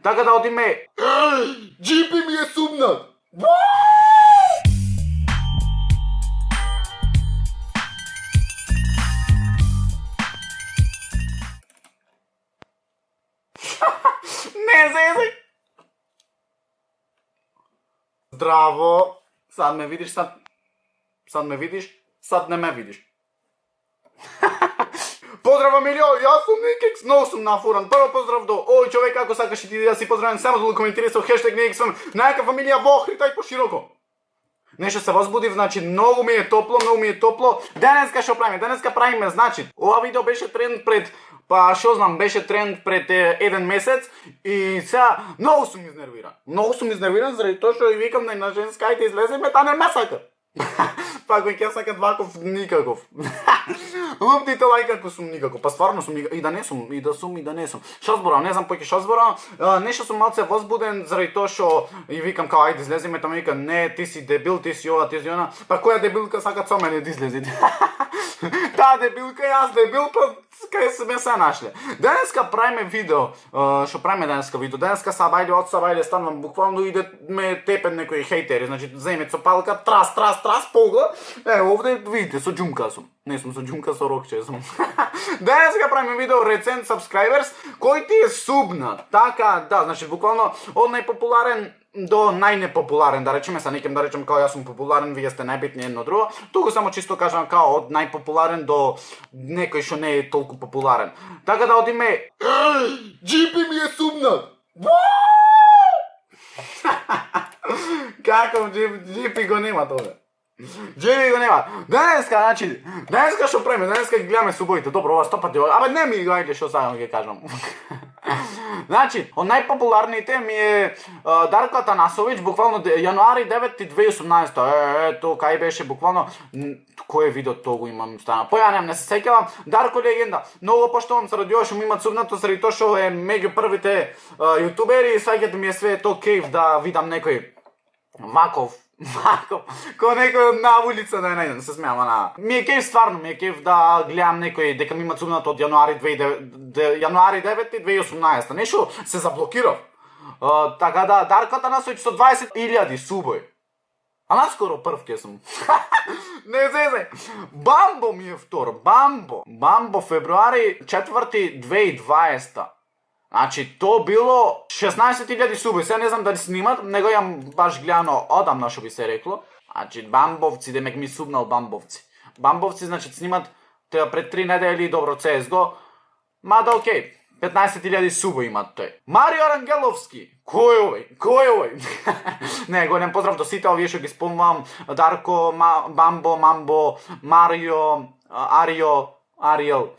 Така да одиме... Джипи ми е сумнат! Не зезай! Здраво! Сад ме видиш, сад ме видиш, сад не ме видиш. Поздрав, Амилио, јас сум Никекс, много сум нафуран. Прво поздрав до ој човек, ако сакаш и ти да си поздравим, само да го коментирай со хештег Никексом, најака фамилија во хритай пошироко. Нешто се возбудив, значи многу ми е топло. Денеска што правиме? Денеска правиме, значи, ова видео беше тренд пред, па што знам, беше тренд пред еден месец и сега многу сум изнервиран заради тоа што и викам на женска ајде излеземе, та не ме сака. Па кој ќе сака дваков никаков. Лупните лајка ако сум никаков. Па стварно сум никаков. И да не сум, и да сум, и да не сум. Што зборам, не знам поќе што зборам. Нешто сум малце возбуден заради тоа што и викам као ајде излеземе, та ми вика не, ти си дебил, ти си ова, ти си она. Па која дебилка сака со мене да излезе? Таа дебилка, јас дебил, па кај сме се нашле. Денеска правиме видео. Што правиме денеска видео? Денеска сабајде од сабајде станувам буквално иде ме тепен некои хейтери, значи земе со палка, трас, поглед. Овде видите со џумка сум. Не сум со џумка, со рокче сум. Денеска правиме видео recent subscribers кој ти е субнат. Така, да, значи буквално од најпопуларен до најнепопуларен, да речеме, са некем да речем као јас сум популарен, вие сте најбитни едно друго. Туку само чисто кажам као од најпопуларен до некој што не е толку популарен. Така да одиме... Джипи ми е сумнат! Како джипи го нема тоа? Джипи го нема. Денеска што правиме? Денеска ги гледаме субоите. Добро, ова 100 пати. Абе не ми го ајде што сакам ќе кажам. Значи, од најпопуларните ми е Дарко Атанасовиќ, буквално јануари 9 2018. Ето, кај беше буквално кој видео тоа го имам стана. Појанем, не се сеќавам. Дарко легенда. Многу поштовам заради ова што ми имат сумнато, заради тоа што е меѓу првите јутубери и саѓате ми е све то кејф да видам некој ваков, кој некој на улица да е најден, се смеам, ми е кејф стварно, ми е кејф да гледам некој дека ми имат сумнато од јануари 9 2018. Нешто се заблокирав. Така да, Дарко Атанасовиќ со 20.000 субој. А наскоро прв ке сум. Не зезе. Бамбо ми е втор. Бамбо февруари 4 2020. Значи, то било 16.000 субој. Се не знам дали снимат, него јам баш гледано одамна што би се рекло. Значи, бамбовци, демек ми субнал бамбовци. Бамбовци, значи, снимат теја пред 3 недели, добро CSGO. Мада окей, 15.000 субој имат тој. Марио Рангеловски. Кој е овој? Не, голем поздрав до сите овие што ги спомнувам. Дарко, Бамбо, Мамбо, Марио, Ариел.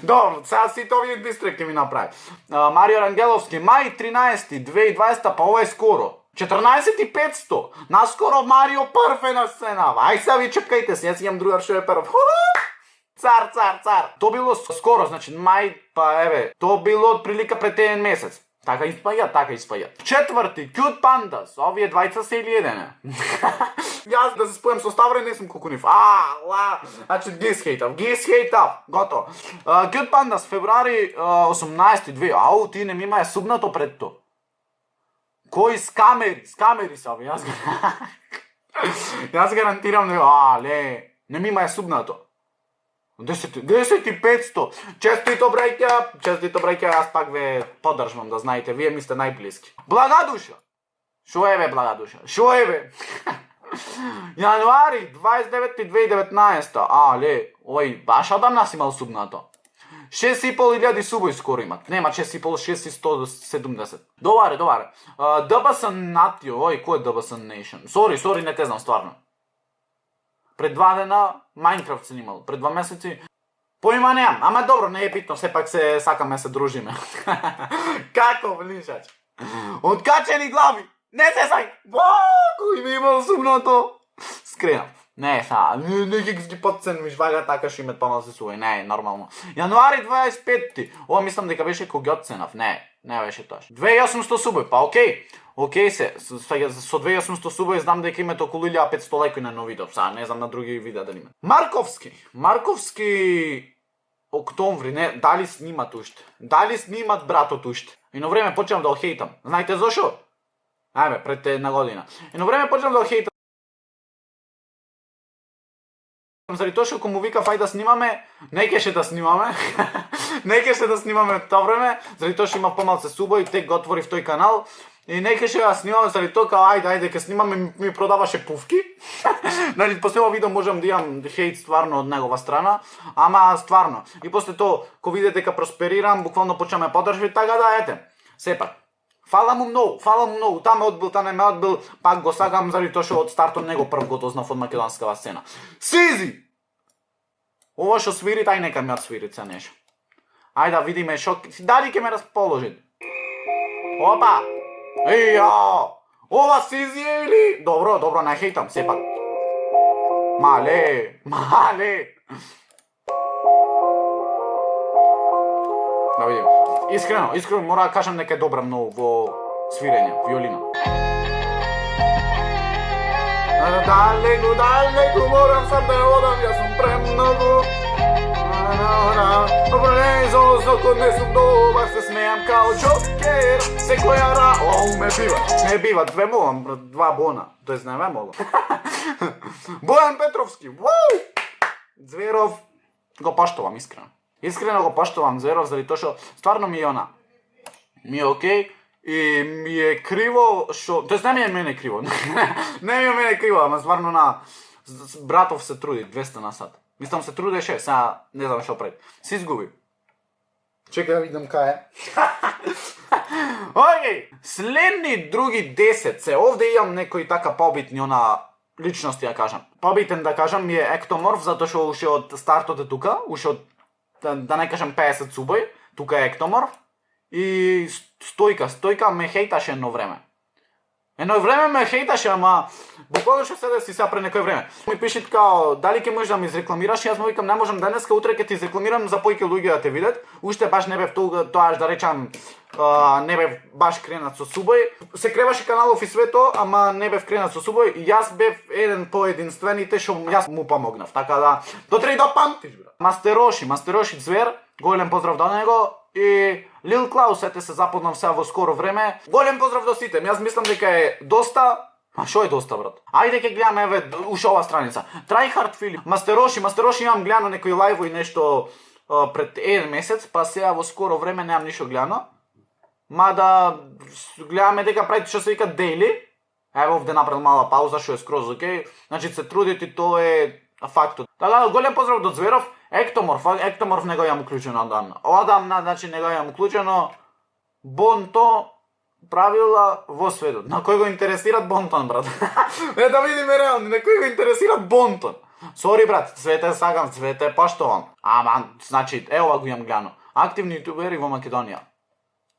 Добро, сега сите овие дистректи ми направи. Марио Рангеловски, мај 13 2020, па ова е скоро. 14.500. Наскоро Марио прв е на сцена. Ај сега ви чекајте се, јас имам другар што е прв. Цар. То било скоро, значи мај, па еве, то било од прилика пред еден месец. Така испаѓа. Четврти, Cute Pandas. Овие двајца се или едене. Јас да се спојам со Ставре не сум колку нив. Значи ги схейтав. Готово. Cute Pandas, февруари 18 Ау, ти не ми има е субнато пред то. Кои скамери са овие? Јас гарантирам не ми има е субнато. 10.500. Честито браќа, јас пак ве поддржмам да знаете, вие ми сте најблиски. Благадуша. Шо е бе? Јануари 29 2019. Ој, баш одамна си имал субнато. 6.500 субој скоро имат. Нема 6.170. Доваре. ДБС Натио, кој е ДБС Nation? Сори, не те знам стварно. Пред 2 дена Майнкрафт се имал, пред 2 месеци поима неам, ама добро, не е битно, сепак се сакаме се дружиме. Како влишач? Откачени глави, не се сај! Кој ми имал сумното? Скренав. Не ги подценвиш, вага така што имат помал се сувој, не, нормално. Јануари 25, ова мислам дека беше кога оценав, не беше тоа. 2800 субој, па окей се, со 2800 субој знам дека имате околу 1500 лајкови на нови видео, сега не знам на други видеа дали имат. Марковски, октомври, не, дали снимат уште. Дали снимат братот уште. Едно време почнав да го хейтам. Знаете зошо? Ајме, пред една година. Едно време почнав да го хейтам. Заради тоа што кога му вика фај да снимаме, не кеше да снимаме. Не кеше да снимаме тоа време, заради тоа што има помалце субои, тек го отворив тој канал. И не кеше да снимаме заради тоа као ајде ќе снимаме, ми продаваше пувки. Значи после ова видео можам да имам хейт стварно од негова страна, ама стварно. И после тоа кога видите дека просперирам, буквално почнаме подржби, така да ете. Сепак. Фала му многу, та ме одбил, та не ме одбил, пак го сагам заради тоа што од стартот него прв го дознав од македонскава сцена. Сизи! Ова што свири, тај нека ми отсвири се нешто. Ајде да видиме шо, дали ќе ме расположи. Опа! Еја! Ова Сизи е или? Добро, не хейтам, сепак. Мале! Да видим. Искрено, мора да кажам дека е добра многу во свирење, виолина. Далеку, морам сам да одам, јас сум премногу. Кога не сум дома, се смејам као Джокер. Секоја не бива, две молам, два бона. Тоест не ме молам. Бојан Петровски, Зверов, го поштувам искрено. Искрено го поштувам Зверов, заради тоа што стварно ми е она. Ми е окей и ми е криво што, тоест не ми е мене криво. Не ми е мене криво, ама стварно на братов се труди 200 на сат. Мислам се трудеше, сега не знам што прави. Се изгуби. Чекай да видам кај е. Окей, следни други 10 се. Овде имам некои така побитни она личности, да кажам. Побитен да кажам ми е Ектоморф, затоа што уште од стартот е тука, уште од да не кажам 50 субој, тука е Ектоморф. И Стојка ме хейташе едно време. Едно време ме хейташе, ама буквално што се деси сега пред некој време. Ми пиши као, дали ќе можеш да ми изрекламираш? Јас му викам, не можам денеска, утре ќе ти изрекламирам за појќе луѓе да те видат. Уште баш не бев тоа да речам, не бев баш кренат со субој. Се креваше каналов и свето, ама не бев кренат со субој. Јас бев еден по единствените што јас му помогнав. Така да, то треба да памтиш, брат. Мастероши Звер, голем поздрав до него. И Лил Клаус, ете се запознав сега во скоро време. Голем поздрав до сите. Јас мислам дека е доста. А шо е доста, брат? Ајде ќе гледаме еве уште ова страница. Tryhard Филип, Мастероши имам гледано некои лајвови нешто пред еден месец, па сега во скоро време немам ништо гледано. Мада гледаме дека правите што се вика daily. Еве овде направил мала пауза што е скроз окей. Значи се трудите и тоа е фактот. Така, голем поздрав до Зверов. Ектоморф не го имам уклучено одамна. Одамна, значи не го имам уклучено. Бонто правила во светот. На кој го интересират Бонтон, брат? Да видиме реално, на кој го интересират Бонтон. Сори, брат, свете сагам, свете поштовам. Ама, значи, ова го имам гледано. Активни јутубери во Македонија.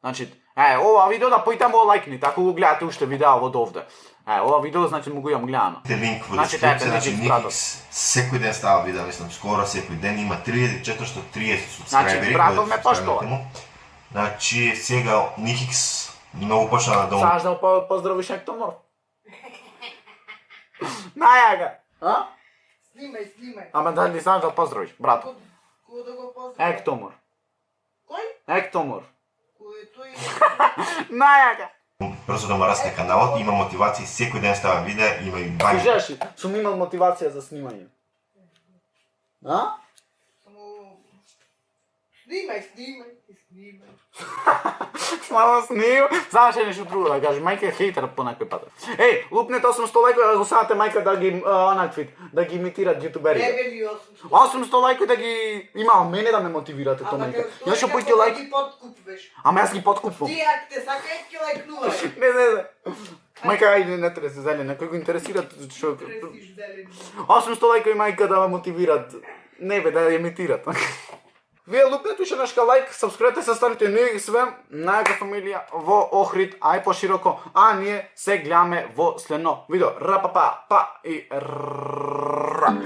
Значи, ова видео да појте му лајкните, ако го гледате уште видео од овде. Ова видео значи му го имам гледано. Линк во дескрипција, значи Никикс секој ден става видео, мислам скоро секој ден има 3430 субскрайбери. Значи братов ме поштува. Значи сега Никикс многу почна да Саш да поздравиш Ектоморф. Најага. А? Снимај. Ама дали саш да поздравиш, брат. Кој да го поздрави? Ектоморф. Кој? Ектоморф. Кој е тој? Најага. брзо да му расте каналот, има мотивација, секој ден става видеа, има и бања. Кажеш, сум имал мотивација за снимање. А? Само снимај. Само сним. Знаеш нешто друго да кажеш, мајка е хейтер по некој пат. Еј, лупнете 800 лајкови да го садате мајка да ги да ги имитират јутуберите. Евели 800 лајкови да ги има мене да ме мотивирате тоа мајка. Јас што појќе лајк. Ги подкупваш. Ама јас ги подкупувам. Ти ако те сакај ќе лајкнуваш. Не. Мајка, ајде, не треба се зелен, некој го интересира што... Крестиш зелен. 800 лајкови мајка да ме мотивират. Не бе, да ја имитират. Вие лупнете уште нешка лајк, сабскрибете се, станете ние све, најака фамилија во Охрид, ај пошироко, а ние се гледаме во следно видео. Рапапа, па и рак.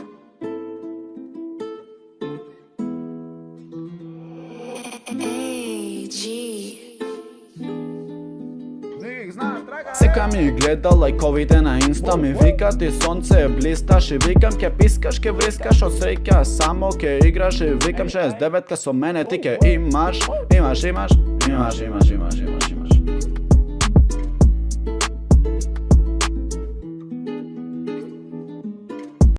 ih znaš, draga. Seka mi gleda lajkovite na Insta, mi vika ti sonce blistaš i vikam ke piskaš, ke vriskaš od srejka, samo ke igraš i vikam 69 so mene ti ke imaš.